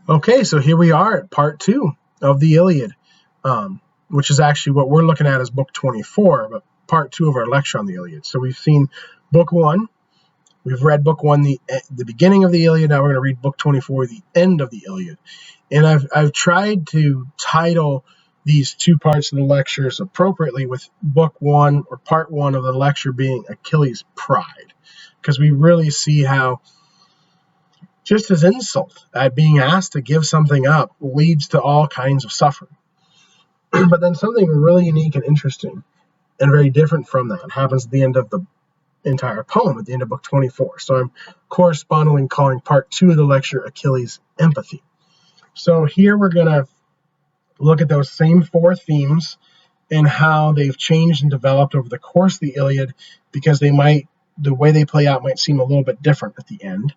Okay, so here we are at part 2 of the Iliad, which is actually what we're looking at as book 24, but part 2 of our lecture on the Iliad. So we've seen book 1, we've read book 1, the beginning of the Iliad. Now we're going to read book 24, the end of the Iliad. And I've tried to title these two parts of the lectures appropriately, with book 1 or part 1 of the lecture being Achilles' pride, because we really see how just his insult at being asked to give something up leads to all kinds of suffering. But then something really unique and interesting and very different from that happens at the end of the entire poem, at the end of book 24. So I'm correspondingly calling part 2 of the lecture Achilles' empathy. So here we're going to look at those same 4 themes and how they've changed and developed over the course of the Iliad, because the way they play out might seem a little bit different at the end.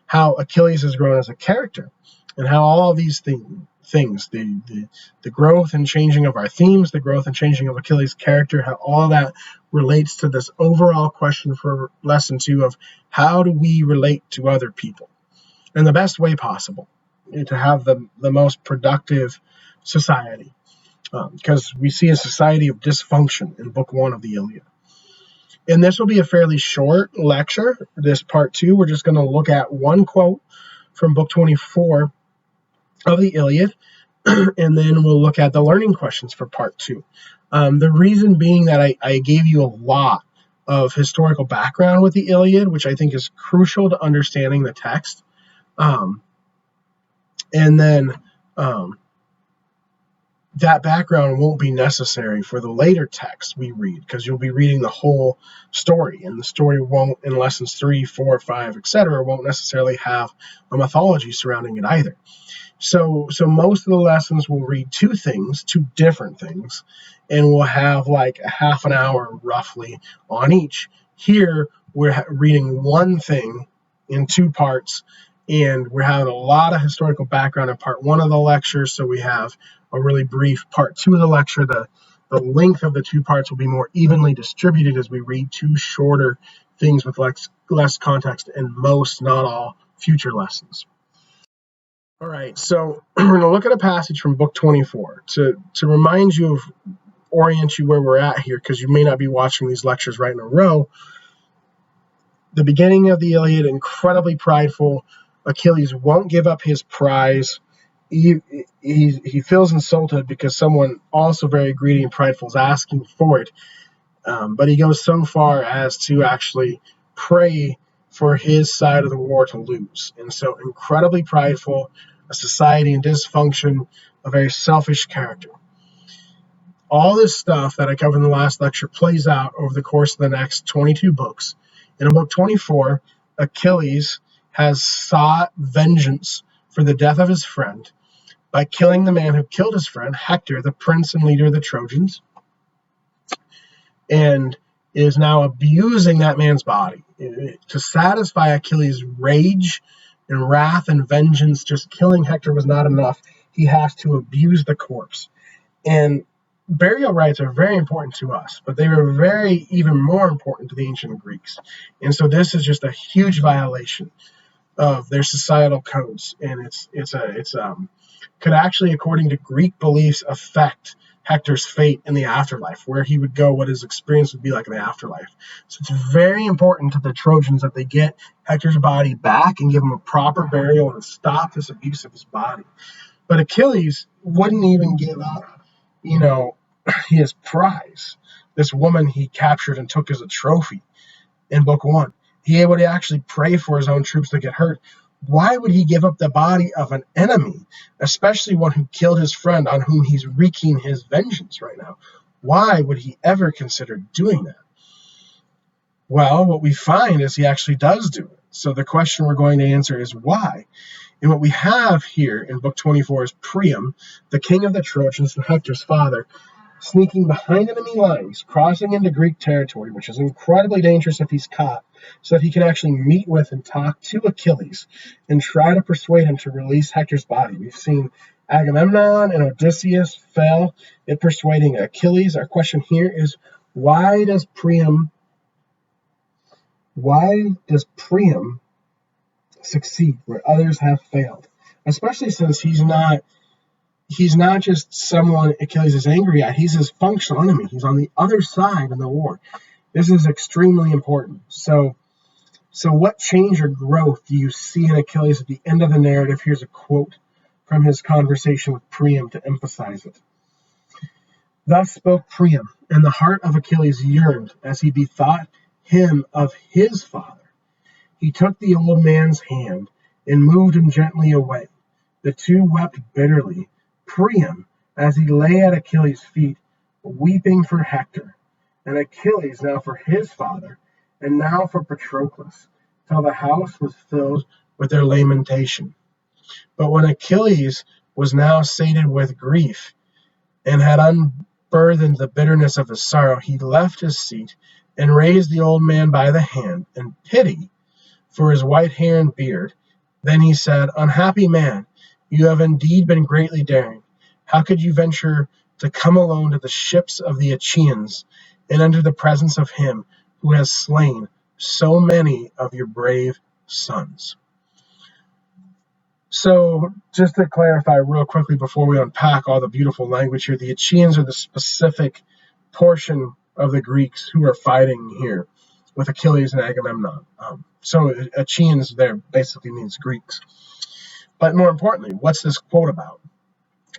How Achilles has grown as a character, and how all of these things, the growth and changing of our themes, the growth and changing of Achilles' character, how all that relates to this overall question for lesson 2 of how do we relate to other people in the best way possible to have the most productive society, because we see a society of dysfunction in book 1 of the Iliad. And this will be a fairly short lecture. This part 2, we're just going to look at one quote from book 24 of the Iliad, and then we'll look at the learning questions for part 2. The reason being that I gave you a lot of historical background with the Iliad, which I think is crucial to understanding the text. And then that background won't be necessary for the later text we read, because you'll be reading the whole story, and the story won't, in lessons 3, 4, 5, etc., won't necessarily have a mythology surrounding it either. So most of the lessons will read two different things, and we'll have like a half an hour roughly on each. Here we're reading one thing in 2 parts, and we're having a lot of historical background in part 1 of the lecture, so we have a really brief part 2 of the lecture. The length of the 2 parts will be more evenly distributed as we read 2 shorter things with less context in most, not all, future lessons. All right, so we're going to look at a passage from book 24 to remind you orient you where we're at here, because you may not be watching these lectures right in a row. The beginning of the Iliad, incredibly prideful. Achilles won't give up his prize. He feels insulted because someone also very greedy and prideful is asking for it. But he goes so far as to actually pray for his side of the war to lose. And so incredibly prideful, a society in dysfunction, a very selfish character. All this stuff that I covered in the last lecture plays out over the course of the next 22 books. In book 24, Achilles has sought vengeance for the death of his friend by killing the man who killed his friend, Hector, the prince and leader of the Trojans, and is now abusing that man's body. To satisfy Achilles' rage and wrath and vengeance, just killing Hector was not enough. He has to abuse the corpse. And burial rites are very important to us, but they were even more important to the ancient Greeks. And so this is just a huge violation of their societal codes, and it's could actually, according to Greek beliefs, affect Hector's fate in the afterlife, where he would go, what his experience would be like in the afterlife. So it's very important to the Trojans that they get Hector's body back and give him a proper burial and stop this abuse of his body. But Achilles wouldn't even give up, his prize, this woman he captured and took as a trophy in book 1. He would actually pray for his own troops to get hurt. Why would he give up the body of an enemy, especially one who killed his friend on whom he's wreaking his vengeance right now? Why would he ever consider doing that? Well, what we find is he actually does do it. So the question we're going to answer is why? And what we have here in book 24 is Priam, the king of the Trojans and Hector's father, sneaking behind enemy lines, crossing into Greek territory, which is incredibly dangerous if he's caught, so that he can actually meet with and talk to Achilles and try to persuade him to release Hector's body. We've seen Agamemnon and Odysseus fail at persuading Achilles. Our question here is, why does Priam succeed where others have failed? especially since he's not just someone Achilles is angry at. He's his functional enemy. He's on the other side in the war. This is extremely important. So what change or growth do you see in Achilles at the end of the narrative? Here's a quote from his conversation with Priam to emphasize it. Thus spoke Priam, and the heart of Achilles yearned as he bethought him of his father. He took the old man's hand and moved him gently away. The two wept bitterly. Priam, as he lay at Achilles' feet, weeping for Hector, and Achilles now for his father, and now for Patroclus, till the house was filled with their lamentation. But when Achilles was now sated with grief, and had unburthened the bitterness of his sorrow, he left his seat, and raised the old man by the hand, in pity for his white hair and beard. Then he said, Unhappy man, you have indeed been greatly daring. How could you venture to come alone to the ships of the Achaeans, and enter the presence of him who has slain so many of your brave sons? So, just to clarify real quickly before we unpack all the beautiful language here, the Achaeans are the specific portion of the Greeks who are fighting here with Achilles and Agamemnon. So Achaeans there basically means Greeks. But more importantly, what's this quote about?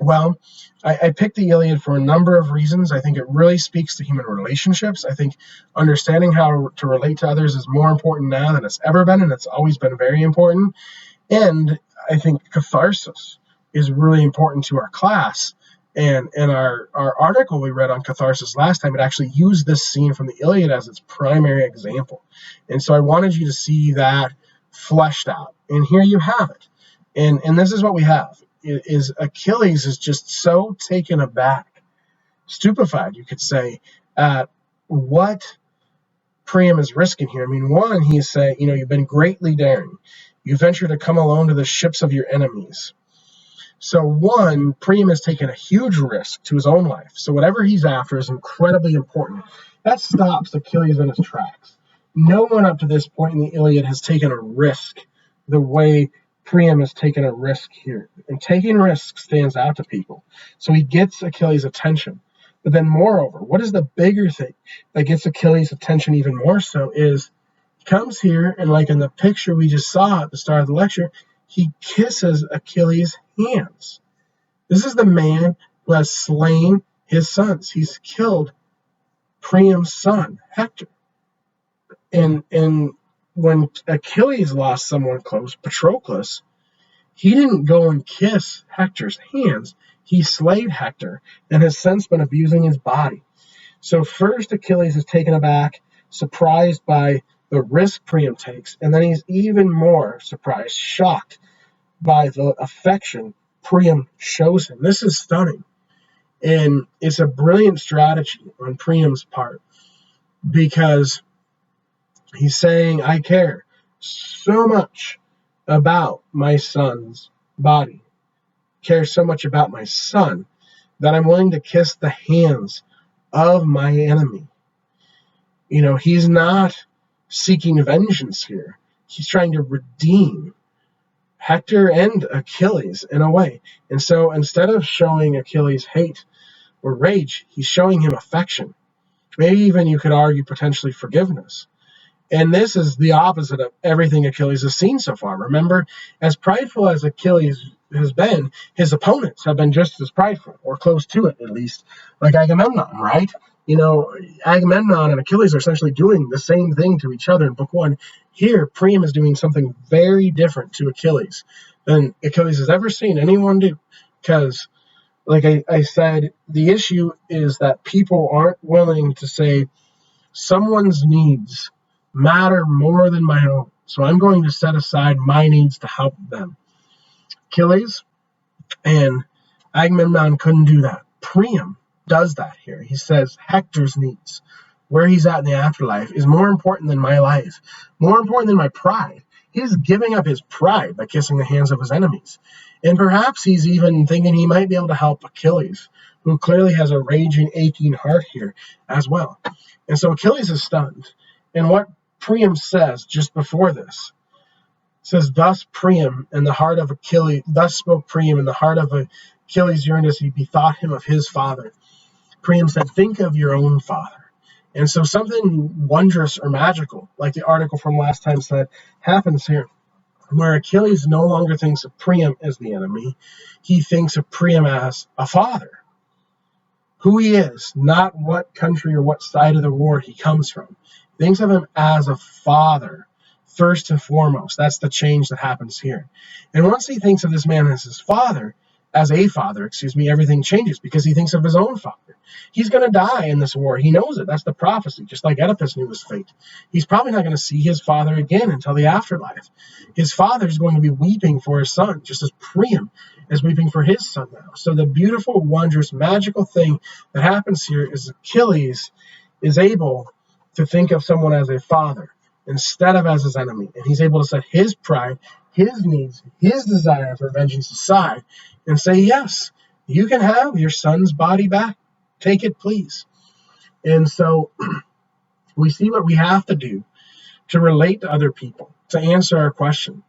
Well, I picked the Iliad for a number of reasons. I think it really speaks to human relationships. I think understanding how to relate to others is more important now than it's ever been, and it's always been very important. And I think catharsis is really important to our class. And in our article we read on catharsis last time, it actually used this scene from the Iliad as its primary example. And so I wanted you to see that fleshed out. And here you have it. And this is what we have. Is Achilles is just so taken aback, stupefied, you could say, at what Priam is risking here. I mean, one, he's saying, you've been greatly daring. You venture to come alone to the ships of your enemies. So one, Priam has taken a huge risk to his own life. So whatever he's after is incredibly important. That stops Achilles in his tracks. No one up to this point in the Iliad has taken a risk the way Priam has taken a risk here. And taking risks stands out to people. So he gets Achilles' attention. But then moreover, what is the bigger thing that gets Achilles' attention even more so is he comes here, and like in the picture we just saw at the start of the lecture, he kisses Achilles' hands. This is the man who has slain his sons. He's killed Priam's son, Hector. And when Achilles lost someone close, Patroclus, he didn't go and kiss Hector's hands. He slayed Hector and has since been abusing his body. So first Achilles is taken aback, surprised by the risk Priam takes, and then he's even more surprised, shocked by the affection Priam shows him. This is stunning. And it's a brilliant strategy on Priam's part because he's saying, I care so much about my son's body, care so much about my son, that I'm willing to kiss the hands of my enemy. He's not seeking vengeance here. He's trying to redeem Hector and Achilles in a way. And so instead of showing Achilles hate or rage, he's showing him affection. Maybe even you could argue potentially forgiveness. And this is the opposite of everything Achilles has seen so far. Remember, as prideful as Achilles has been, his opponents have been just as prideful, or close to it at least, like Agamemnon, right? Agamemnon and Achilles are essentially doing the same thing to each other in Book 1. Here, Priam is doing something very different to Achilles than Achilles has ever seen anyone do. Because, like I said, the issue is that people aren't willing to say, someone's needs matter more than my own, so I'm going to set aside my needs to help them. Achilles and Agamemnon couldn't do that. Priam does that here. He says Hector's needs, where he's at in the afterlife, is more important than my life, more important than my pride. He's giving up his pride by kissing the hands of his enemies. And perhaps he's even thinking he might be able to help Achilles, who clearly has a raging, aching heart here as well. And so Achilles is stunned. And what Priam says just before this says, thus spoke Priam in the heart of Achilles yearned as he bethought him of his father. Priam said, think of your own father. And so something wondrous or magical, like the article from last time said, happens here, where Achilles no longer thinks of Priam as the enemy. He thinks of Priam as a father. Who he is, not what country or what side of the war he comes from. He thinks of him as a father, first and foremost. That's the change that happens here. And once he thinks of this man as his father, everything changes because he thinks of his own father. He's going to die in this war. He knows it. That's the prophecy, just like Oedipus knew his fate. He's probably not going to see his father again until the afterlife. His father is going to be weeping for his son, just as Priam is weeping for his son now. So the beautiful, wondrous, magical thing that happens here is Achilles is able to think of someone as a father instead of as his enemy. And he's able to set his pride, his needs, his desire for vengeance aside and say, yes, you can have your son's body back. Take it, please. And so we see what we have to do to relate to other people, to answer our question.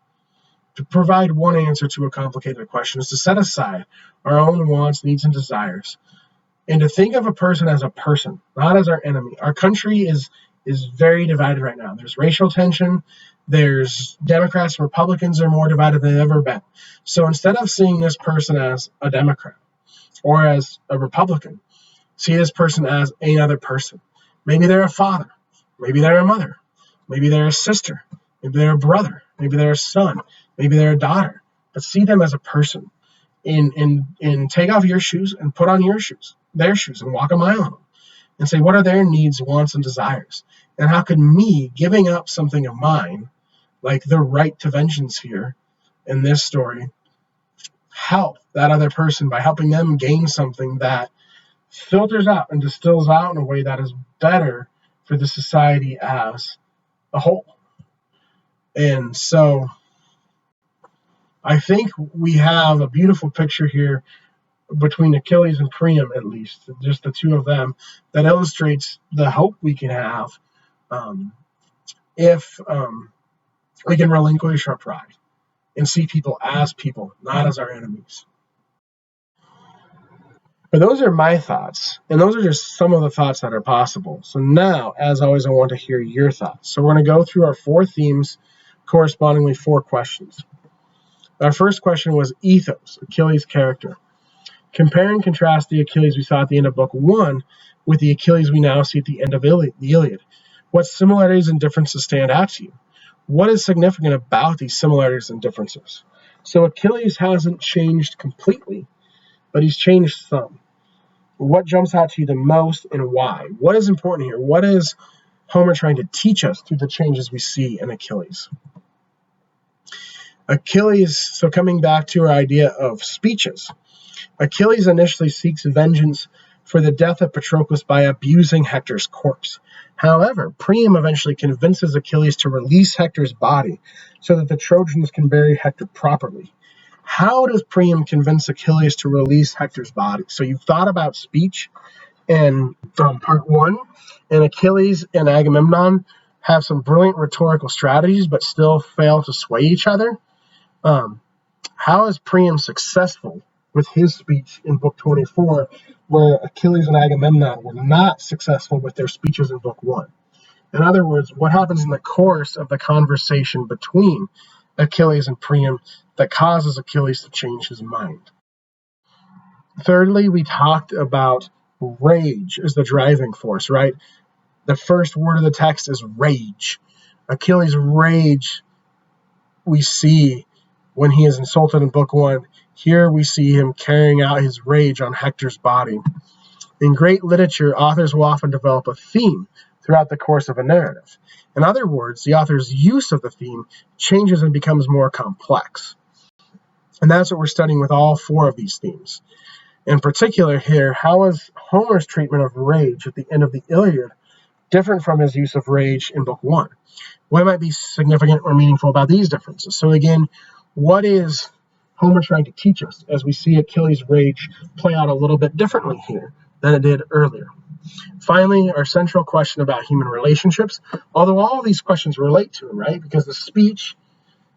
To provide one answer to a complicated question is to set aside our own wants, needs, and desires, and to think of a person as a person, not as our enemy. Our country is very divided right now. There's racial tension. There's Democrats and Republicans are more divided than they've ever been. So instead of seeing this person as a Democrat or as a Republican, see this person as another person. Maybe they're a father. Maybe they're a mother. Maybe they're a sister. Maybe they're a brother. Maybe they're a son. Maybe they're a daughter. But see them as a person. And take off your shoes and put on their shoes, and walk a mile in them. And say, what are their needs, wants, and desires? And how could me giving up something of mine, like the right to vengeance here in this story, help that other person by helping them gain something that filters out and distills out in a way that is better for the society as a whole? And so I think we have a beautiful picture here between Achilles and Priam, at least, just the two of them, that illustrates the hope we can have if we can relinquish our pride and see people as people, not as our enemies. But those are my thoughts, and those are just some of the thoughts that are possible. So now, as always, I want to hear your thoughts. So we're going to go through our 4 themes, correspondingly 4 questions. Our first question was ethos, Achilles' character. Compare and contrast the Achilles we saw at the end of Book 1 with the Achilles we now see at the end of the Iliad. What similarities and differences stand out to you? What is significant about these similarities and differences? So Achilles hasn't changed completely, but he's changed some. What jumps out to you the most and why? What is important here? What is Homer trying to teach us through the changes we see in Achilles? So coming back to our idea of speeches, Achilles initially seeks vengeance for the death of Patroclus by abusing Hector's corpse. However, Priam eventually convinces Achilles to release Hector's body so that the Trojans can bury Hector properly. How does Priam convince Achilles to release Hector's body? So you've thought about speech from part 1, and Achilles and Agamemnon have some brilliant rhetorical strategies but still fail to sway each other. How is Priam successful with his speech in Book 24, where Achilles and Agamemnon were not successful with their speeches in Book 1? In other words, what happens in the course of the conversation between Achilles and Priam that causes Achilles to change his mind? Thirdly, we talked about rage as the driving force, right? The first word of the text is rage. Achilles' rage we see when he is insulted in Book 1. Here we see him carrying out his rage on Hector's body. In great literature, authors will often develop a theme throughout the course of a narrative. In other words, the author's use of the theme changes and becomes more complex. And that's what we're studying with all 4 of these themes. In particular here, how is Homer's treatment of rage at the end of the Iliad different from his use of rage in Book 1? What might be significant or meaningful about these differences? So again, what is Homer trying to teach us as we see Achilles' rage play out a little bit differently here than it did earlier? Finally, our central question about human relationships, although all of these questions relate to it, right? Because the speech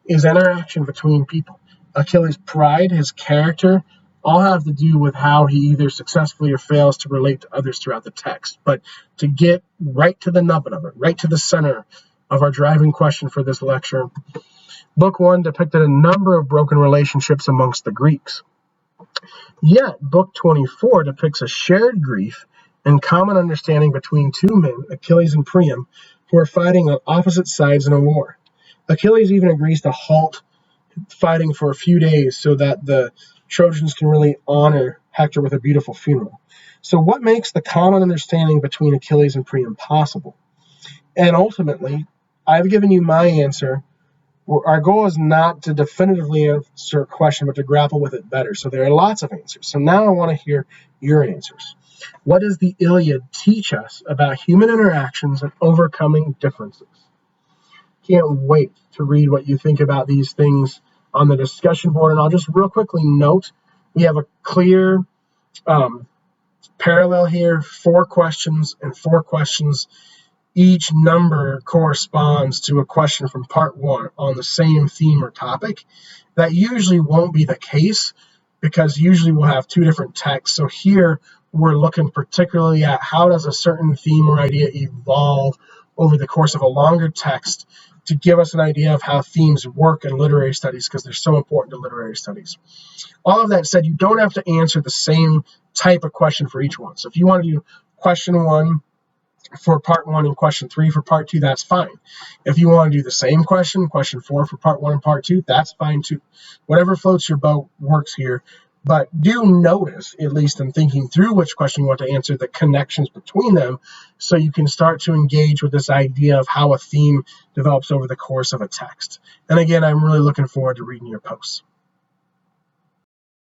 is interaction between people. Achilles' pride, his character, all have to do with how he either successfully or fails to relate to others throughout the text. But to get right to the nub of it, right to the center of our driving question for this lecture, Book 1 depicted a number of broken relationships amongst the Greeks. Yet, Book 24 depicts a shared grief and common understanding between two men, Achilles and Priam, who are fighting on opposite sides in a war. Achilles even agrees to halt fighting for a few days so that the Trojans can really honor Hector with a beautiful funeral. So what makes the common understanding between Achilles and Priam possible? And ultimately, I've given you my answer. Our goal is not to definitively answer a question, but to grapple with it better. So there are lots of answers. So now I want to hear your answers. What does the Iliad teach us about human interactions and overcoming differences? Can't wait to read what you think about these things on the discussion board. And I'll just real quickly note, we have a clear parallel here, 4 questions and 4 questions. Each number corresponds to a question from part 1 on the same theme or topic. That usually won't be the case because usually we'll have 2 different texts. So here we're looking particularly at how does a certain theme or idea evolve over the course of a longer text to give us an idea of how themes work in literary studies because they're so important to literary studies. All of that said, you don't have to answer the same type of question for each one. So if you want to do question 1 for part 1 and question 3 for part 2, that's fine. If you want to do the same question 4 for part 1 and part 2, that's fine too. Whatever floats your boat works here. But do notice, at least in thinking through which question you want to answer, the connections between them so you can start to engage with this idea of how a theme develops over the course of a text. And again, I'm really looking forward to reading your posts.